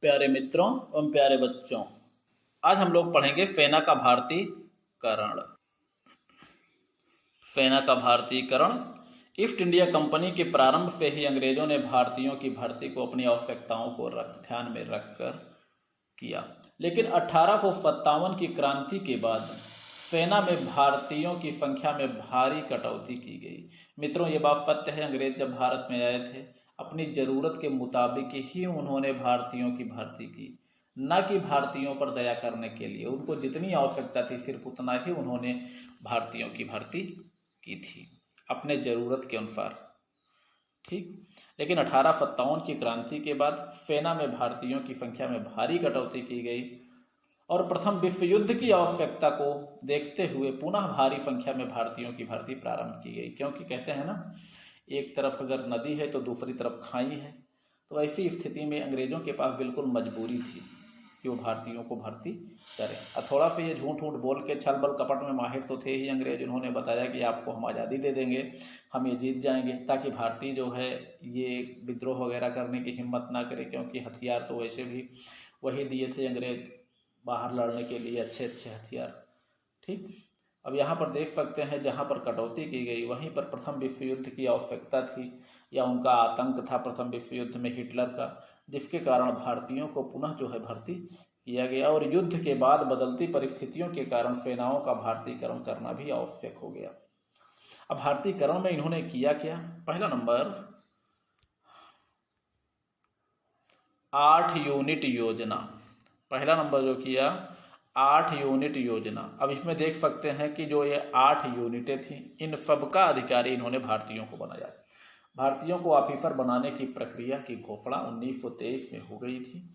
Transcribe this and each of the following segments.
प्यारे मित्रों एवं प्यारे बच्चों, आज हम लोग पढ़ेंगे सेना का भारतीयकरण। सेना का भारतीयकरण ईस्ट इंडिया कंपनी के प्रारंभ से ही अंग्रेजों ने भारतीयों की भर्ती को अपनी आवश्यकताओं को ध्यान में रखकर किया, लेकिन 1857 की क्रांति के बाद सेना में भारतीयों की संख्या में भारी कटौती की गई। मित्रों, ये बात सत्य है, अंग्रेज जब भारत में आए थे अपनी ज़रूरत के मुताबिक ही उन्होंने भारतीयों की भर्ती की, न कि भारतीयों पर दया करने के लिए। उनको जितनी आवश्यकता थी सिर्फ उतना ही उन्होंने भारतीयों की भर्ती की थी अपने ज़रूरत के अनुसार। ठीक, लेकिन 1857 की क्रांति के बाद सेना में भारतीयों की संख्या में भारी कटौती की गई और प्रथम विश्व युद्ध की आवश्यकता को देखते हुए पुनः भारी संख्या में भारतीयों की भर्ती प्रारंभ की गई। क्योंकि कहते हैं ना, एक तरफ अगर नदी है तो दूसरी तरफ खाई है। तो ऐसी स्थिति में अंग्रेजों के पास बिल्कुल मजबूरी थी कि वो भारतीयों को भर्ती करें। थोड़ा सा ये झूठ वूठ बोल के छल बल कपट में माहिर तो थे ही अंग्रेज। उन्होंने बताया कि आपको हम आज़ादी दे देंगे, हम ये जीत जाएंगे, ताकि भारतीय जो है ये विद्रोह वगैरह करने की हिम्मत ना करे, क्योंकि हथियार तो वैसे भी वही दिए थे अंग्रेज बाहर लड़ने के लिए, अच्छे अच्छे हथियार। ठीक, अब यहाँ पर देख सकते हैं जहाँ पर कटौती की गई वहीं पर प्रथम विश्व युद्ध की आवश्यकता थी, या उनका आतंक था प्रथम विश्व युद्ध में हिटलर का, जिसके कारण भारतीयों को पुनः जो है भर्ती किया गया। और युद्ध के बाद बदलती परिस्थितियों के कारण सेनाओं का भारतीयकरण करना भी आवश्यक हो गया। अब भारतीयकरण में इन्होंने किया क्या? पहला नंबर, 8 यूनिट योजना। पहला नंबर जो किया, 8 यूनिट योजना। अब इसमें देख सकते हैं कि जो ये 8 यूनिटें थी, इन सबका अधिकारी इन्होंने भारतीयों को बनाया। भारतीयों को ऑफिसर बनाने की प्रक्रिया की घोषणा 1923 में हो गई थी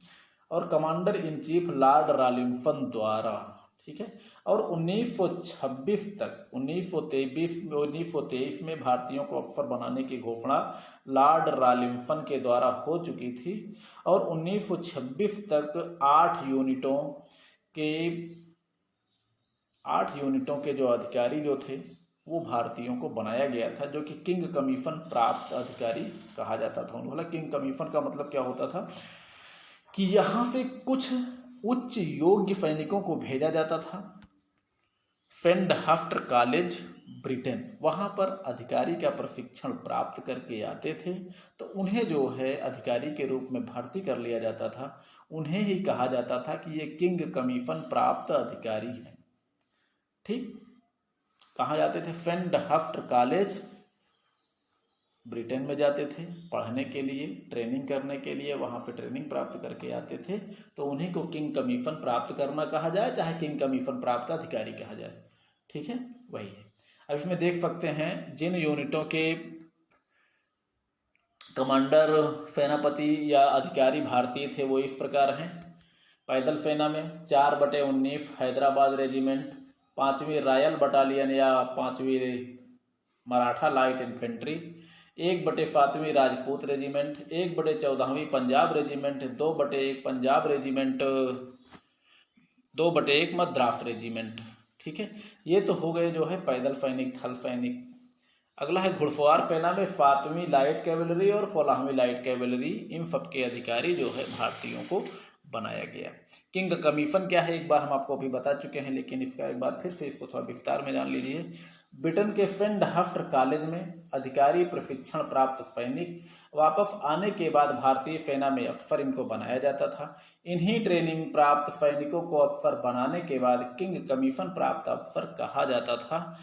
और कमांडर इन चीफ लॉर्ड रालिंगटन द्वारा, ठीक है, और 1926 तक 1923 में भारतीयों को अफसर बनाने की घोषणा लॉर्ड रालिंगटन के द्वारा हो चुकी थी और 1926 तक 8 यूनिटों के जो अधिकारी जो थे वो भारतीयों को बनाया गया था, जो कि किंग कमीशन प्राप्त अधिकारी कहा जाता था। उन्होंने किंग कमीशन का मतलब क्या होता था कि यहाँ से कुछ उच्च योग्य सैनिकों को भेजा जाता था सेंडहर्स्ट कॉलेज ब्रिटेन, वहाँ पर अधिकारी का प्रशिक्षण प्राप्त करके आते थे, तो उन्हें जो है अधिकारी के रूप में भर्ती कर लिया जाता था। उन्हें ही कहा जाता था कि ये किंग कमीशन प्राप्त अधिकारी हैं। ठीक, कहाँ जाते थे? सेंडहर्स्ट कॉलेज ब्रिटेन में जाते थे पढ़ने के लिए, ट्रेनिंग करने के लिए, वहाँ से ट्रेनिंग प्राप्त करके आते थे, तो उन्हीं को किंग कमीशन प्राप्त करना कहा जाए, चाहे किंग कमीशन प्राप्त अधिकारी कहा जाए। ठीक है, वही है। अब इसमें देख सकते हैं जिन यूनिटों के कमांडर सेनापति या अधिकारी भारतीय थे वो इस प्रकार हैं। पैदल सेना में 4/19 हैदराबाद रेजिमेंट, 5वीं रॉयल बटालियन या 5वीं मराठा लाइट इन्फेंट्री, 1/7वीं राजपूत रेजिमेंट, 1/14वीं Punjab regiment, 2/1 Punjab regiment, 2/1 Madras regiment. ठीक है, ये तो हो गए जो है पैदल सैनिक, थल सैनिक। अगला है घुड़सवार सेना में 7वीं लाइट कैवेलरी और 16वीं लाइट कैवेलरी, इन सब के अधिकारी जो है भारतीयों को बनाया गया। किंग कमीशन क्या है एक बार हम आपको अभी बता चुके हैं, लेकिन इसका एक बार फिर से इसको थोड़ा विस्तार में जान लीजिए। ब्रिटेन के सेंडहर्स्ट कॉलेज में अधिकारी प्रशिक्षण प्राप्त सैनिक वापस आने के बाद भारतीय सेना में अफसर इनको बनाया जाता था। इन्हीं ट्रेनिंग प्राप्त सैनिकों को अफसर बनाने के बाद किंग कमीशन प्राप्त अफसर कहा जाता था।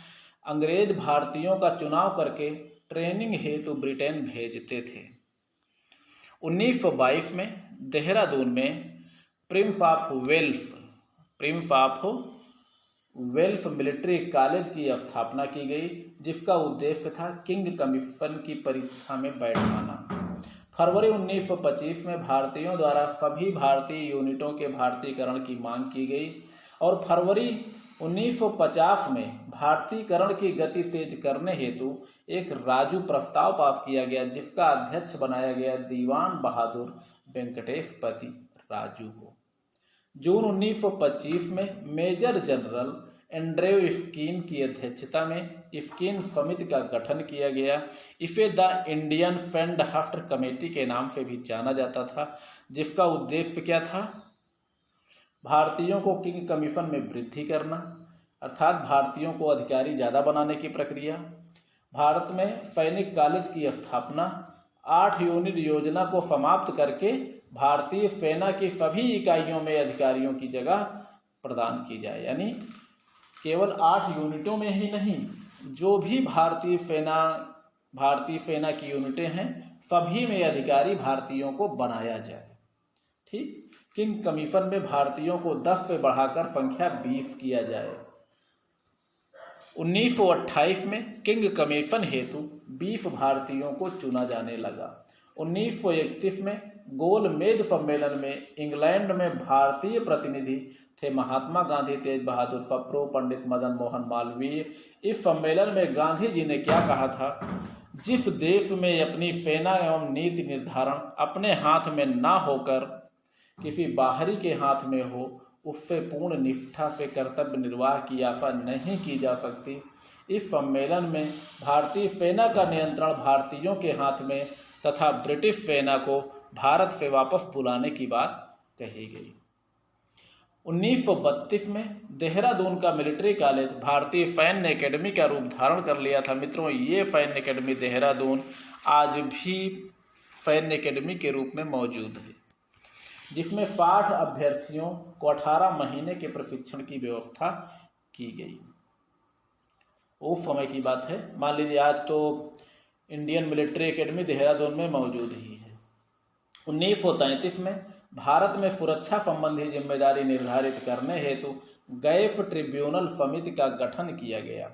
अंग्रेज भारतीयों का चुनाव करके ट्रेनिंग हेतु ब्रिटेन भेजते थे। 1922 में देहरादून में प्रिंस ऑफ वेल्फ मिलिट्री कॉलेज की स्थापना की गई, जिसका उद्देश्य था किंग कमीशन की परीक्षा में बैठाना। फरवरी 1925 में भारतीयों द्वारा सभी भारतीय यूनिटों के भारतीयकरण की मांग की गई और फरवरी 1950 में भारतीयकरण की गति तेज करने हेतु एक राजू प्रस्ताव पास किया गया, जिसका अध्यक्ष बनाया गया दीवान बहादुर वेंकटेशपति राजू को। जून 1925 में मेजर जनरल एंड्रेव इफ्किन की अध्यक्षता में इफ्किन समिति का गठन किया गया। इसे द इंडियन फेंडहफ्ट कमेटी के नाम से भी जाना जाता था, जिसका उद्देश्य क्या था? भारतीयों को किंग कमीशन में वृद्धि करना, अर्थात भारतीयों को अधिकारी ज़्यादा बनाने की प्रक्रिया, भारत में सैनिक कॉलेज की स्थापना, 8 यूनिट योजना को समाप्त करके भारतीय सेना की सभी इकाइयों में अधिकारियों की जगह प्रदान की जाए। यानी केवल 8 यूनिटों में ही नहीं, जो भी भारतीय सेना की यूनिटें हैं सभी में अधिकारी भारतीयों को बनाया जाए। ठीक, किंग कमीशन में भारतीयों को 10 से बढ़ाकर संख्या 20 किया जाए। 1928 में किंग कमीशन हेतु 20 भारतीयों को चुना जाने लगा। 1931 में गोलमेज सम्मेलन में इंग्लैंड में भारतीय प्रतिनिधि थे महात्मा गांधी, तेज बहादुर सप्रू, पंडित मदन मोहन मालवीय। इस सम्मेलन में गांधी जी ने क्या कहा था? जिस देश में अपनी सेना एवं नीति निर्धारण अपने हाथ में ना होकर किसी बाहरी के हाथ में हो, उससे पूर्ण निष्ठा से कर्तव्य निर्वाह की आशा नहीं की जा सकती। इस सम्मेलन में भारतीय सेना का नियंत्रण भारतीयों के हाथ में तथा ब्रिटिश सेना को भारत से वापस बुलाने की बात कही गई। 1932 में देहरादून का मिलिट्री कॉलेज भारतीय सैन्य एकेडमी का रूप धारण कर लिया था। मित्रों, ये सैन्य एकेडमी देहरादून आज भी सैन्य एकेडमी के रूप में मौजूद है, जिसमें 60 अभ्यर्थियों को 18 महीने के प्रशिक्षण की व्यवस्था की गई। उस समय की बात है, मान लीजिए आज तो इंडियन मिलिट्री एकेडमी देहरादून में मौजूद ही है। 1933 में भारत में सुरक्षा संबंधी जिम्मेदारी निर्धारित करने हेतु गैफ ट्रिब्यूनल समिति का गठन किया गया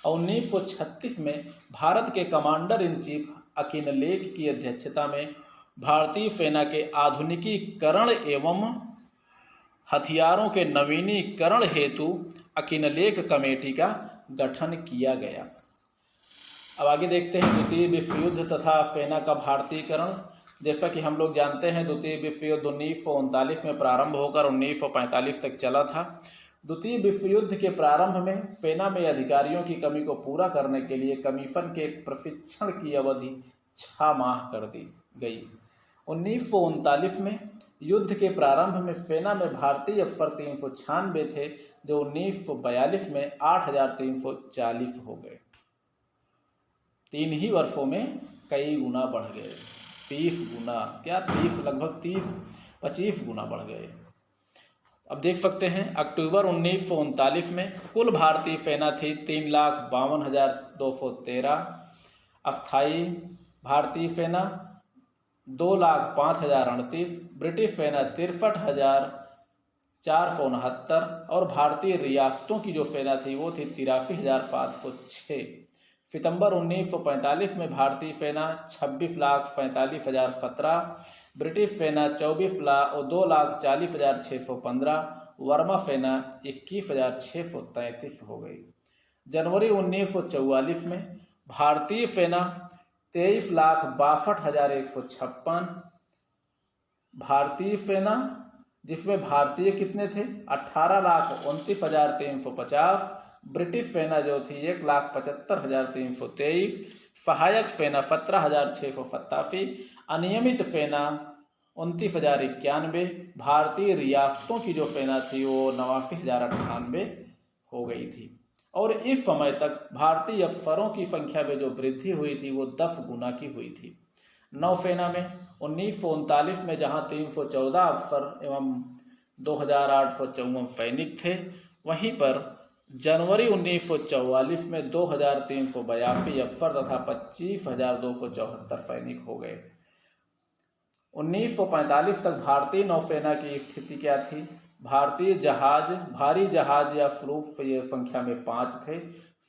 और 1936 में भारत के कमांडर इन चीफ अकिनलेक की अध्यक्षता में भारतीय सेना के आधुनिकीकरण एवं हथियारों के नवीनीकरण हेतु अकिनलेक कमेटी का गठन किया गया। अब आगे देखते हैं द्वितीय विश्व युद्ध तथा सेना का भारतीयकरण। जैसा कि हम लोग जानते हैं, द्वितीय विश्व युद्ध 1939 में प्रारंभ होकर 1945 तक चला था। द्वितीय विश्व युद्ध के प्रारंभ में सेना में अधिकारियों की कमी को पूरा करने के लिए कमीशन के प्रशिक्षण की अवधि 6 माह कर दी गई। 1939 में युद्ध के प्रारंभ में सेना में भारतीय अफसर 396 थे, जो 1942 में 8,340 हो गए। 3 ही वर्षों में कई गुना बढ़ गए, 30 गुना, क्या 30, लगभग 30-25 गुना बढ़ गए। अब देख सकते हैं, अक्टूबर 1939 में कुल भारतीय सेना थी 3,52,213, अस्थायी भारतीय सेना 2,05,038, ब्रिटिश सेना 63,469 और भारतीय रियासतों की जो सेना थी वो थी 83,706। सितंबर 1945 में भारतीय सेना 26,45,017, ब्रिटिश सेना 2,40,615, वर्मा सेना 21,633 हो गई। जनवरी 1944 में भारतीय सेना 23,62,156, भारतीय सेना जिसमें भारतीय कितने थे 18,29,350, ब्रिटिश सेना जो थी 1,75,323, सहायक सेना 17,687, अनियमित सेना 29,091, भारतीय रियासतों की जो सेना थी वो 89,098 हो गई थी। और इस समय तक भारतीय अफसरों की संख्या में जो वृद्धि हुई थी वो 10 गुना की हुई थी। नौसेना में 1939 में जहां 314 अफसर एवं 2,854 सैनिक थे, वहीं पर जनवरी 1944 में 2,382 अफसर तथा 25,274 सैनिक हो गए। 1945 तक भारतीय नौसेना की स्थिति क्या थी? भारतीय जहाज, भारी जहाज या स्लूप ये संख्या में 5 थे,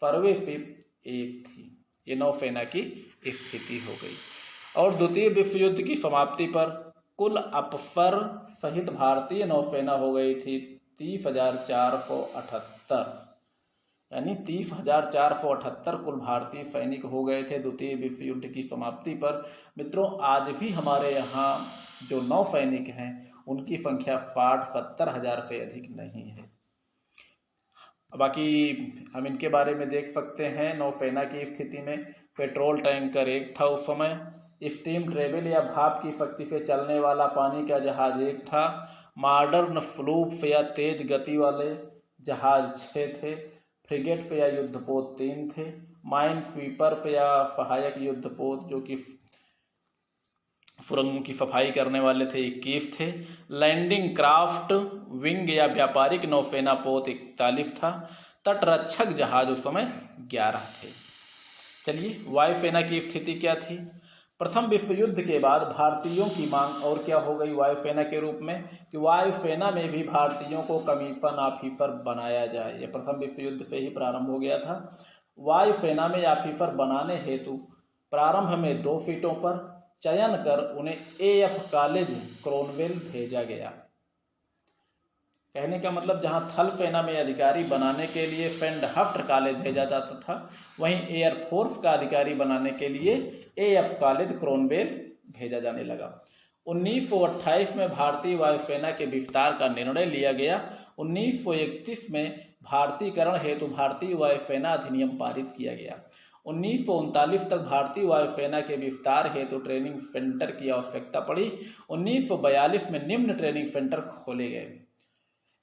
सर्वे शिप 1 थी। ये नौसेना की स्थिति हो गई। और द्वितीय विश्व युद्ध की समाप्ति पर कुल अफसर सहित भारतीय नौसेना हो गई थी 30,478, यानी 30,478 कुल भारतीय सैनिक हो गए थे द्वितीय विश्व युद्ध की समाप्ति पर। मित्रों, आज भी हमारे यहाँ जो नौसैनिक हैं उनकी संख्या 60-70 हज़ार से अधिक नहीं है। बाकी हम इनके बारे में देख सकते हैं। नौसेना की स्थिति में पेट्रोल टैंकर एक था उस समय, स्टीम ट्रेवल या भाप की शक्ति से चलने वाला पानी का जहाज एक था, मॉडर्न फ्लूप या तेज गति वाले जहाज 6 थे, फ्रिगेट या युद्धपोत 3 थे, माइन स्वीपर या सहायक युद्धपोत जो कि सुरंगों की सफाई करने वाले थे 21 थे, लैंडिंग क्राफ्ट विंग या व्यापारिक नौसेना पोत 41 था, तटरक्षक जहाज उस समय 11 थे। चलिए वायुसेना की स्थिति क्या थी। प्रथम विश्व युद्ध के बाद भारतीयों की मांग और क्या हो गई वायुसेना के रूप में कि वायुसेना में भी भारतीयों को कमीशन ऑफिसर बनाया जाए। यह प्रथम विश्व युद्ध से ही प्रारंभ हो गया था। वायुसेना में ऑफिसर बनाने हेतु प्रारंभ में 2 सीटों पर चयन कर उन्हें AF कॉलेज क्रोनवेल भेजा गया। कहने का मतलब जहां थल सेना में अधिकारी बनाने के लिए सेंडहर्स्ट कॉलेज भेजा जाता था, वहीं एयरफोर्स का अधिकारी बनाने के लिए AF कॉलेज क्रोनवेल भेजा जाने लगा। 1928 में भारतीय वायुसेना के विस्तार का निर्णय लिया गया। 1931 में भारतीयकरण हेतु भारतीय वायुसेना अधिनियम पारित किया गया। 1939 तक भारतीय वायुसेना के विस्तार हेतु ट्रेनिंग सेंटर की आवश्यकता पड़ी। 1942 में निम्न ट्रेनिंग सेंटर खोले गए: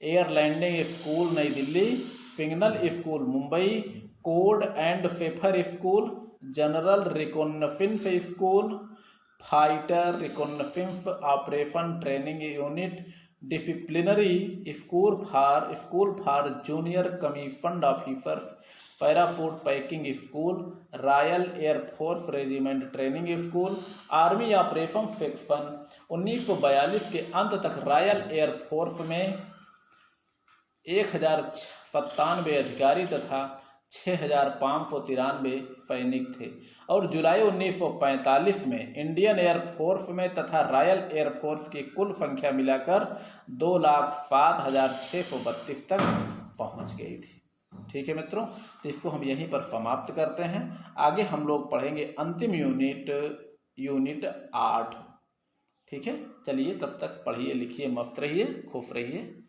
air landing school Nai Delhi, signal school Mumbai, code and cypher school, general reconnaissance school, fighter reconnaissance operation training unit, disciplinary school for junior commissioned officers, parachute packing school, royal air force regiment training school, army operation section. 1942 के अंत तक royal air force में 1097 अधिकारी तथा 6593 सैनिक थे और जुलाई 1945 में इंडियन एयरफोर्स में तथा रॉयल एयरफोर्स की कुल संख्या मिलाकर 2,07,632 तक पहुंच गई थी। ठीक है मित्रों, तो इसको हम यहीं पर समाप्त करते हैं। आगे हम लोग पढ़ेंगे अंतिम यूनिट 8। ठीक है, चलिए तब तक पढ़िए लिखिए, मस्त रहिए, खुश रहिए।